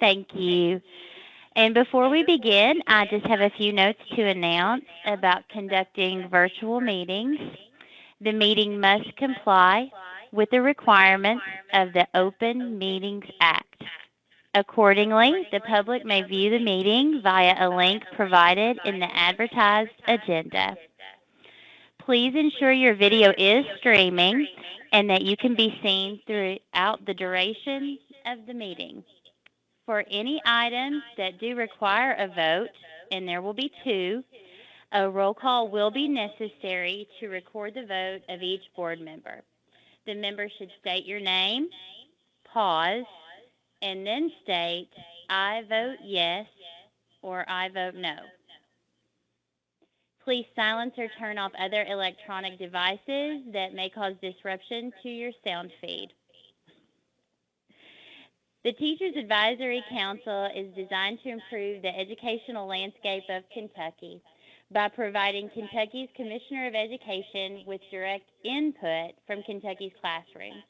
Thank you. And before we begin, I just have a few notes to announce about conducting virtual meetings. The meeting must comply with the requirements of the Open Meetings Act. Accordingly, the public may view the meeting via a link provided in the advertised agenda. Please ensure your video is streaming and that you can be seen throughout the duration of the meeting. For any items that do require a vote, and there will be two, a roll call will be necessary to record the vote of each board member. The member should state your name, pause, and then state, "I vote yes," or "I vote no." Please silence or turn off other electronic devices that may cause disruption to your sound feed. The Teachers Advisory Council is designed to improve the educational landscape of Kentucky by providing Kentucky's Commissioner of Education with direct input from Kentucky's classrooms.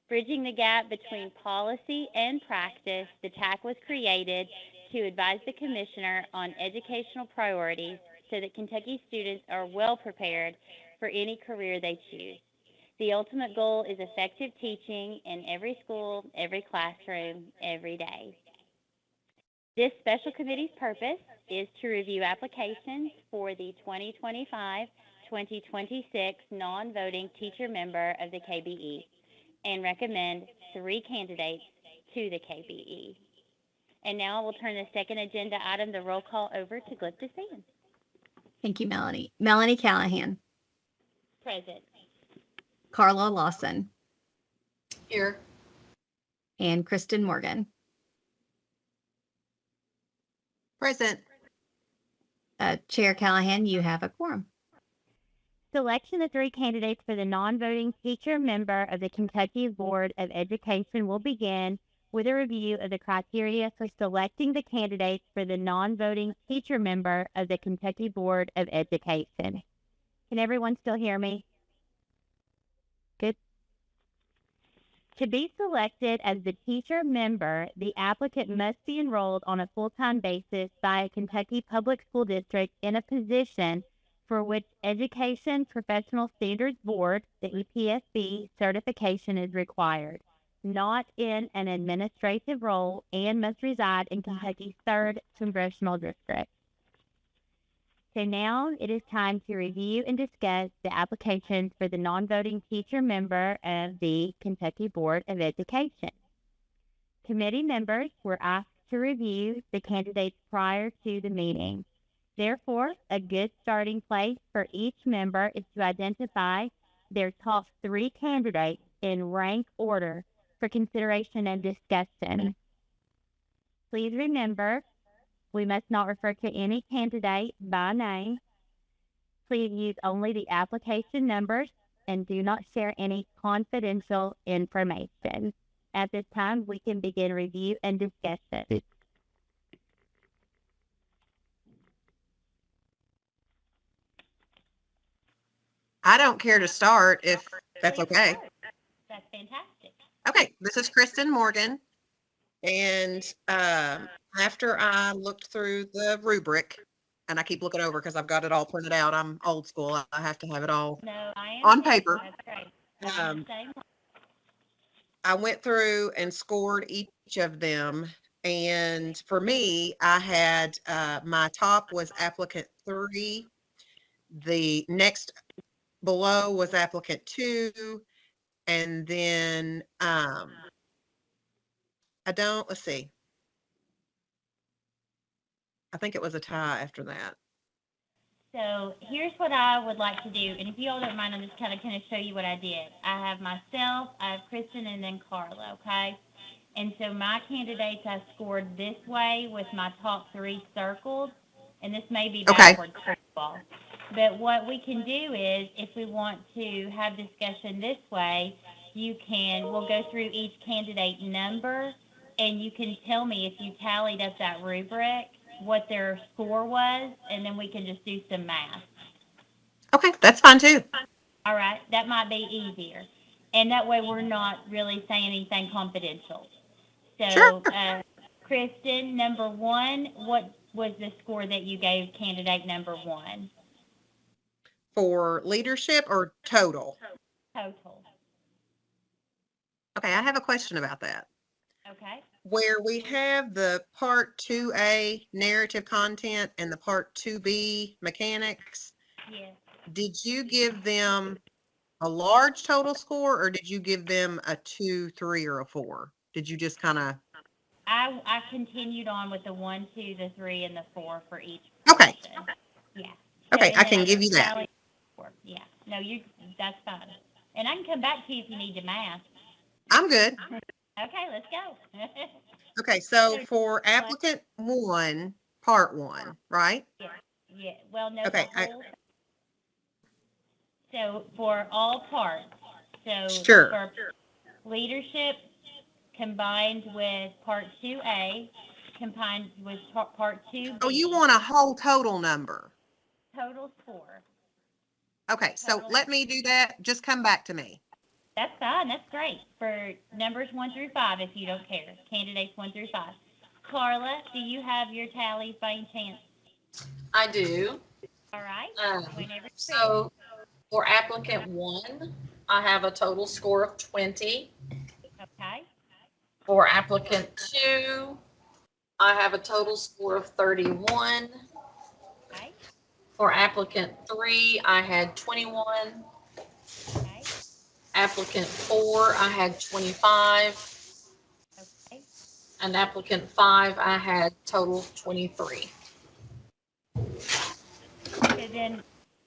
Bridging the gap between policy and practice, the TAC was created to advise the Commissioner on educational priorities so that Kentucky students are well prepared for any career they choose. The ultimate goal is effective teaching in every school, every classroom, every day. This special committee's purpose is to review applications for the 2025-2026 non-voting teacher member of the KBE and recommend 3 candidates to the KBE. And now I will turn the second agenda item, the roll call, over to Glypta Sands. Thank you, Melanie. Melanie Callahan. Present. Carla Lawson. Here. And Kristen Morgan. Present. Chair Callahan, you have a quorum. Selection of 3 candidates for the non-voting teacher member of the Kentucky Board of Education will begin with a review of the criteria for selecting the candidates for the non-voting teacher member of the Kentucky Board of Education. Can everyone still hear me? Good. To be selected as the teacher member, the applicant must be enrolled on a full-time basis by a Kentucky Public School District in a position for which Education Professional Standards Board, the EPSB, certification is required, not in an administrative role, and must reside in Kentucky's 3rd Congressional District. So now it is time to review and discuss the applications for the non-voting teacher member of the Kentucky Board of Education. Committee members were asked to review the candidates prior to the meeting. Therefore, a good starting place for each member is to identify their top 3 candidates in rank order for consideration and discussion. Please remember, we must not refer to any candidate by name. Please use only the application numbers and do not share any confidential information. At this time, we can begin review and discussion. I don't care to start if that's okay. That's fantastic. Okay, this is Kristen Morgan. And after I looked through the rubric, and I keep looking over because I've got it all printed out. I'm old school. I have to have it all on paper. I went through and scored each of them. And for me, I had my top was applicant 3. The next below was applicant 2. And then let's see. I think it was a tie after that. So here's what I would like to do. And if you all don't mind, I'm just kind of show you what I did. I have myself, I have Kristen, and then Carla, okay? And so my candidates I scored this way with my top 3 circled. And this may be backwards, first of all. But what we can do is, if we want to have discussion this way, we'll go through each candidate number, and you can tell me if you tallied up that rubric, what their score was, and then we can just do some math. Okay, that's fine too. All right, that might be easier. And that way we're not really saying anything confidential. So, sure. Kristen, number one, what was the score that you gave candidate number one? For leadership or total? Total. Okay, I have a question about that. Okay. Where we have the part 2A narrative content and the part 2B mechanics, Yes. did you give them a large total score or did you give them a 2, 3, or a 4? Did you just kind of? I continued on with the 1, 2, the 3, and the 4 for each Okay. portion. Yeah. Okay, and I then can give you that. tally score. Yeah. No, that's fine. And I can come back to you if you need to math. I'm good. Okay, let's go. Okay, so for applicant 1, part 1, right? Yeah. Well, no, Okay, the whole. So for all parts, so Sure. for leadership combined with part 2A, combined with part 2B. Oh, you want a whole total number. Total score. Okay, so Total. let me do that. Just come back to me. That's fine. That's great. For numbers 1 through 5, if you don't care. Candidates 1 through 5. Carla, do you have your tallies by any chance? I do. All right. Whenever So for applicant 1, I have a total score of 20. Okay. For applicant 2, I have a total score of 31. Okay. For applicant 3, I had 21. Okay. Applicant 4, I had 25. Okay. And applicant 5, I had total 23. So then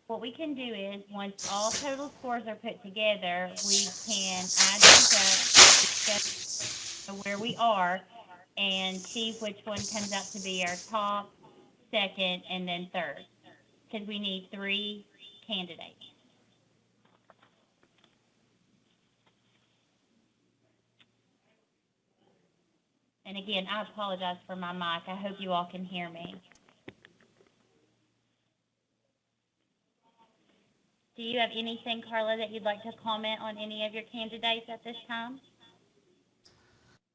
what we can do is once all total scores are put together, we can add these up, discuss where we are, and see which one comes out to be our top, second, and then third. Because we need 3 candidates. And again, I apologize for my mic. I hope you all can hear me. Do you have anything, Carla, that you'd like to comment on any of your candidates at this time?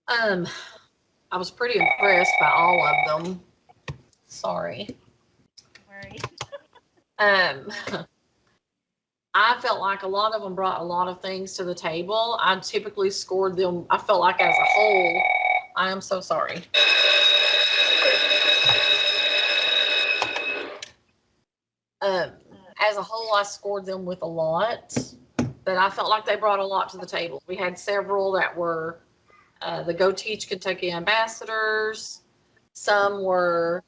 I was pretty impressed by all of them. Sorry. Worry. I felt like a lot of them brought a lot of things to the table. I typically scored them, I felt like as a whole, I am so sorry. As a whole, I scored them with a lot, but I felt like they brought a lot to the table. We had several that were the Go Teach Kentucky ambassadors. Some were,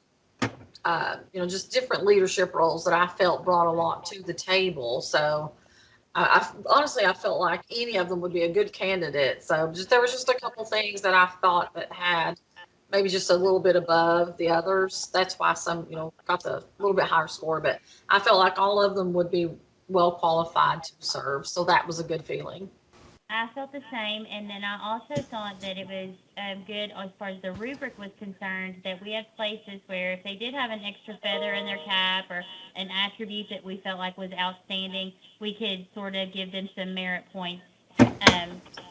just different leadership roles that I felt brought a lot to the table. So honestly, I felt like any of them would be a good candidate. So there was just a couple things that I thought that had maybe just a little bit above the others. That's why some, got the little bit higher score, but I felt like all of them would be well qualified to serve. So that was a good feeling. I felt the same, and then I also thought that it was good as far as the rubric was concerned, that we had places where if they did have an extra feather in their cap or an attribute that we felt like was outstanding, we could sort of give them some merit points.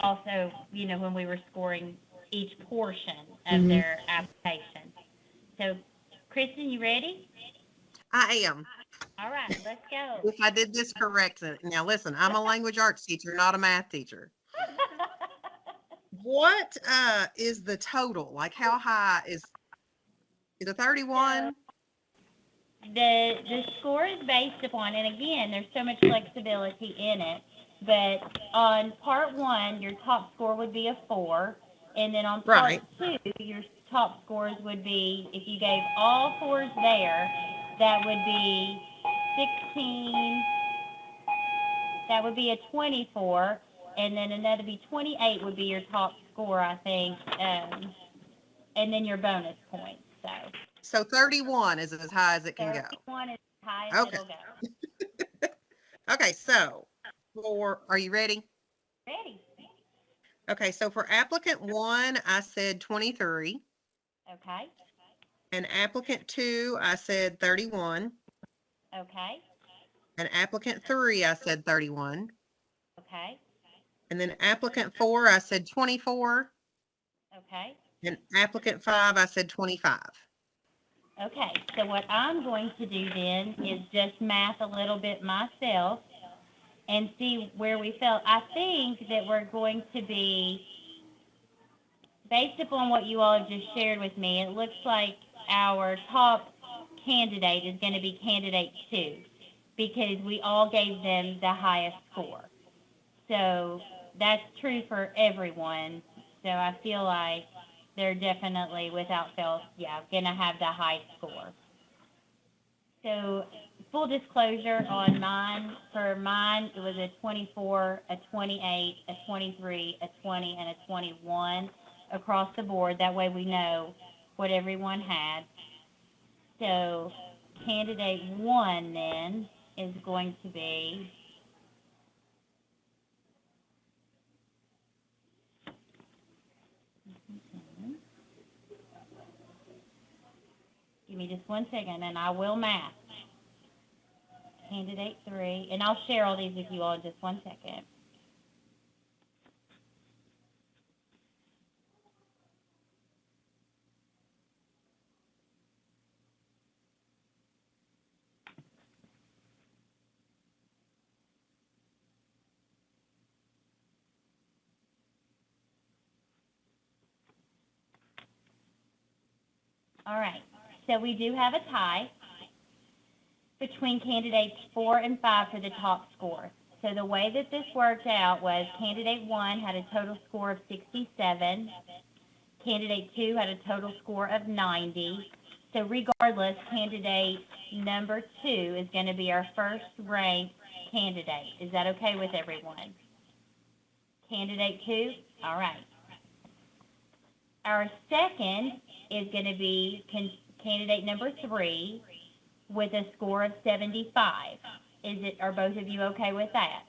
Also, when we were scoring each portion of their application. So, Kristen, you ready? I am. All right, let's go. If I did this correct, now listen, I'm a language arts teacher, not a math teacher. What is the total? Like how high is it 31? The score is based upon, and again, there's so much flexibility in it, but on part 1, your top score would be a 4, and then on part Right. 2, your top scores would be, if you gave all 4s there, that would be 16, that would be a 24, and then another be 28 would be your top score, I think, and then your bonus points. So 31 is as high as it can go. 31 is as high as it'll go. Okay, so are you ready? Ready. Okay, so for applicant 1, I said 23. Okay. And applicant 2, I said 31. Okay. And applicant 3, I said 31. Okay. And then applicant 4, I said 24. Okay. And applicant 5, I said 25. Okay, so what I'm going to do then is just math a little bit myself and see where we fell. I think that we're going to be, based upon what you all have just shared with me, it looks like our top candidate is going to be candidate 2 because we all gave them the highest score. So that's true for everyone. So I feel like they're definitely, without fail, going to have the high score. So full disclosure on mine, for mine, it was a 24, a 28, a 23, a 20, and a 21 across the board. That way we know what everyone had. So candidate 1 then is going to be give me just 1 second and I will math. Candidate 3, and I'll share all these with you all in just 1 second. All right, so we do have a tie between candidates 4 and 5 for the top score. So the way that this worked out was candidate 1 had a total score of 67, candidate 2 had a total score of 90. So regardless, candidate number 2 is going to be our first ranked candidate. Is that okay with everyone? Candidate 2? All right. Our second is going to be candidate number 3 with a score of 75. Are both of you okay with that?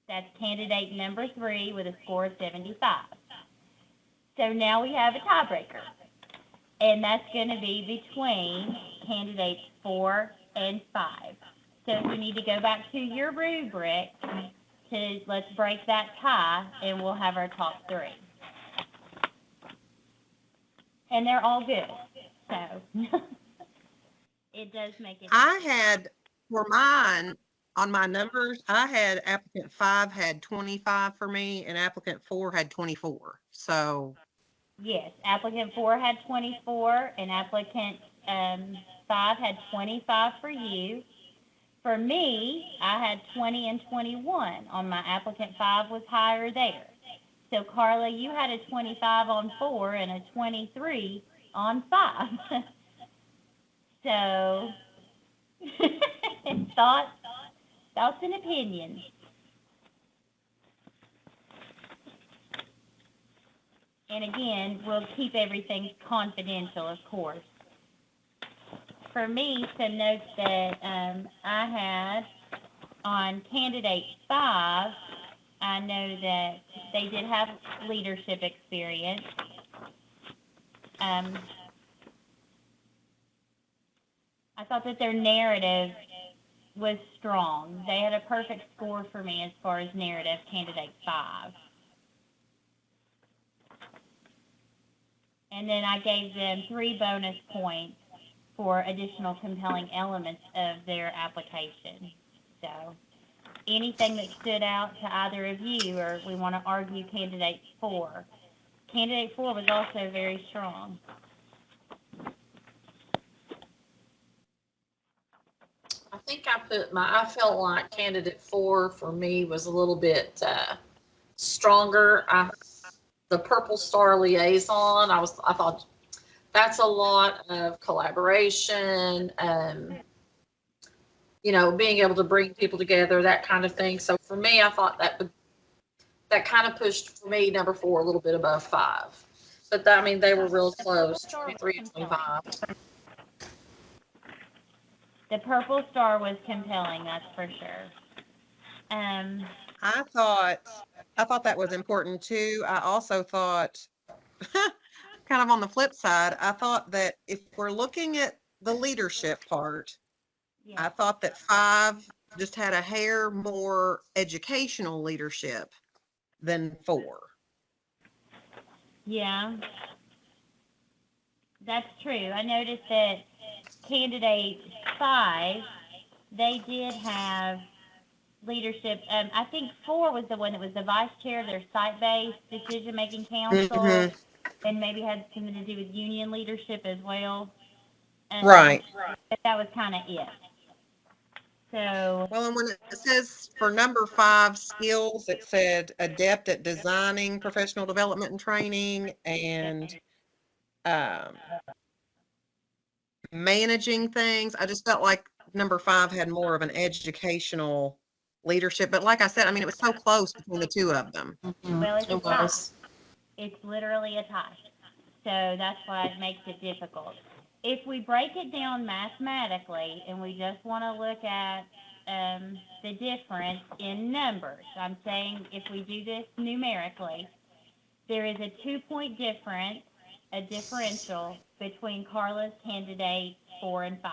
That's candidate number 3 with a score of 75. So now we have a tiebreaker, and that's going to be between candidates 4 and 5. So you need to go back to your rubric let's break that tie, and we'll have our top 3. And they're all good, so it does make it. I had, for mine, on my numbers, I had applicant 5 had 25 for me and applicant 4 had 24. So Yes, applicant 4 had 24 and applicant 5 had 25 for you. For me, I had 20 and 21 on my applicant 5 was higher there. So Carla, you had a 25 on 4 and a 23 on 5. So thoughts and opinions. And again, we'll keep everything confidential, of course. For me, some notes that I had on candidate 5, I know that they did have leadership experience. I thought that their narrative was strong. They had a perfect score for me as far as narrative, candidate 5. And then I gave them 3 bonus points for additional compelling elements of their application. So anything that stood out to either of you, or we want to argue candidate 4? Candidate 4 was also very strong. I think I felt like candidate 4 for me was a little bit stronger. The Purple Star liaison, I thought that's a lot of collaboration, being able to bring people together, that kind of thing. So for me, I thought that kind of pushed for me number 4 a little bit above 5. But they were real close, 23 and 25. The Purple Star was compelling, that's for sure. I thought that was important too. I also thought, kind of on the flip side, I thought that if we're looking at the leadership part, Yeah. I thought that 5 just had a hair more educational leadership than 4. Yeah, that's true. I noticed that candidate 5, they did have leadership. I think 4 was the one that was the vice chair of their site-based decision-making council, Hmm. and maybe had something to do with union leadership as well. Right. But that was kind of it. So, Well, and when it says for number 5 skills, it said adept at designing professional development and training and um, managing things. I just felt like number 5 had more of an educational leadership. But like I said, I mean, it was so close between the two of them. well, it's a It tie. was. It's literally a tie. So that's why it makes it difficult. If we break it down mathematically and we just want to look at the difference in numbers, I'm saying if we do this numerically, there is a 2-point difference, a differential between Carla's candidates 4 and 5.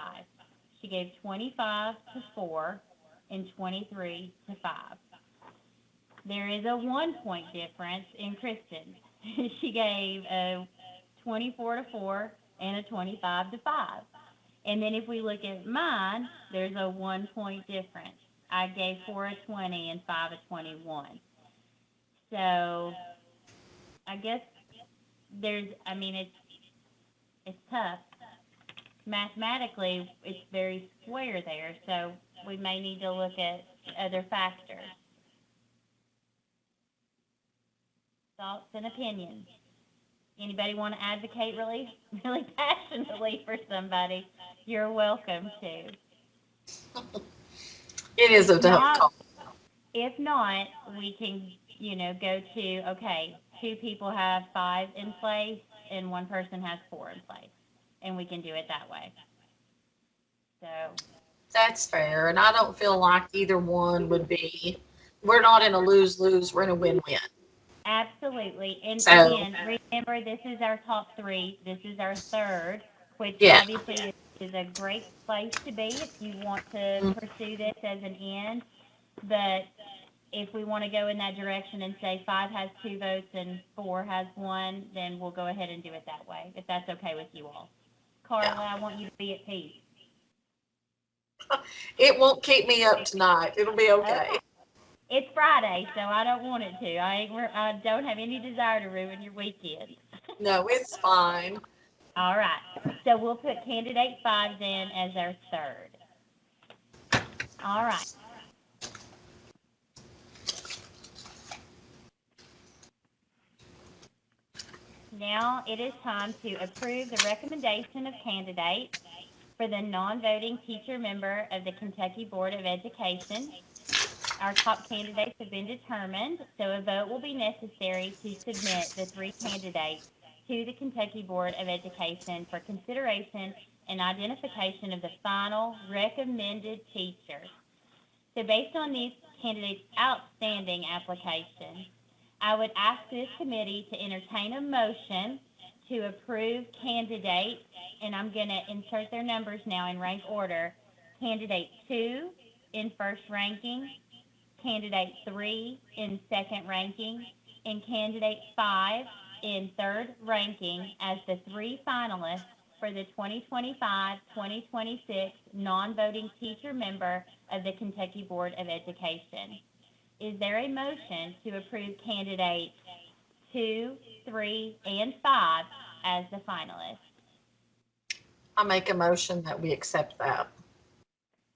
She gave 25 to 4 and 23 to 5. There is a 1-point difference in Kristen's. She gave a 24 to 4 and a 25 to 5. And then if we look at mine, there's a 1-point difference. I gave 4 a 20 and 5 a 21. So I guess it's tough. Mathematically, it's very square there, so we may need to look at other factors. Thoughts and opinions. Anybody want to advocate really, really passionately for somebody? You're welcome to. It is a If tough not, call. if not, we can, go to, okay, 2 people have 5 in place and 1 person has 4 in place, and we can do it that way. So, That's fair. And I don't feel like either one would be, we're not in a lose-lose, we're in a win-win. absolutely. And So, again, remember, this is our top 3. This is our third, which yeah. obviously is a great place to be if you want to pursue this as an end. But if we want to go in that direction and say 5 has 2 votes and 4 has 1, then we'll go ahead and do it that way, if that's okay with you all. Carla, Yeah. I want you to be at peace. It won't keep me up tonight. It'll be okay. Okay. It's Friday, so I don't want it to. I don't have any desire to ruin your weekend. No, it's fine. All right. So we'll put candidate 5 then as our third. All right. Now it is time to approve the recommendation of candidates for the non-voting teacher member of the Kentucky Board of Education. Our top candidates have been determined, so a vote will be necessary to submit the 3 candidates to the Kentucky Board of Education for consideration and identification of the final recommended teacher. So based on these candidates' outstanding applications, I would ask this committee to entertain a motion to approve candidates, and I'm going to insert their numbers now in rank order. Candidate 2 in first ranking, candidate 3 in second ranking, and candidate 5 in third ranking as the 3 finalists for the 2025-2026 non-voting teacher member of the Kentucky Board of Education. Is there a motion to approve candidates 2, 3, and 5 as the finalists? I make a motion that we accept that.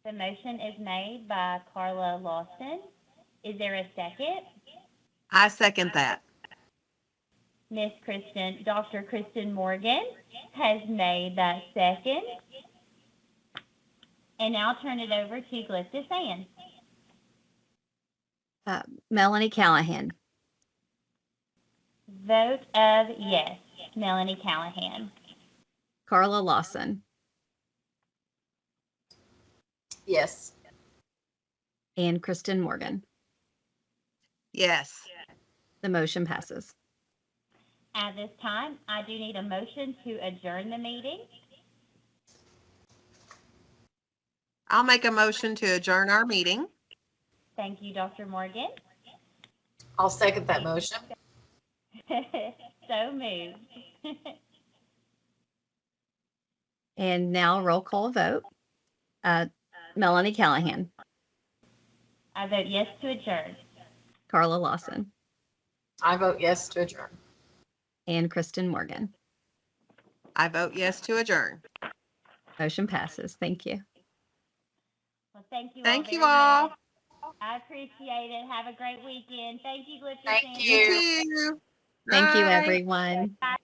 The motion is made by Carla Lawson. Is there a second? I second that. Dr. Kristen Morgan has made that second. And now I'll turn it over to Glyptis Ann. Melanie Callahan. Vote of yes, Melanie Callahan. Carla Lawson. Yes. And Kristen Morgan. Yes. The motion passes. At this time, I do need a motion to adjourn the meeting. I'll make a motion to adjourn our meeting. Thank you, Dr. Morgan. I'll second that motion. So moved. And now roll call vote. Melanie Callahan, I vote yes to adjourn. Carla Lawson, I vote yes to adjourn. and Kristen Morgan. I vote yes to adjourn. Motion passes. Thank you. Well, thank you Thank all you very all. much. I appreciate it. Have a great weekend. Thank you, Glitter Thank Santa. You you. too. Thank you, Bye. everyone. Bye.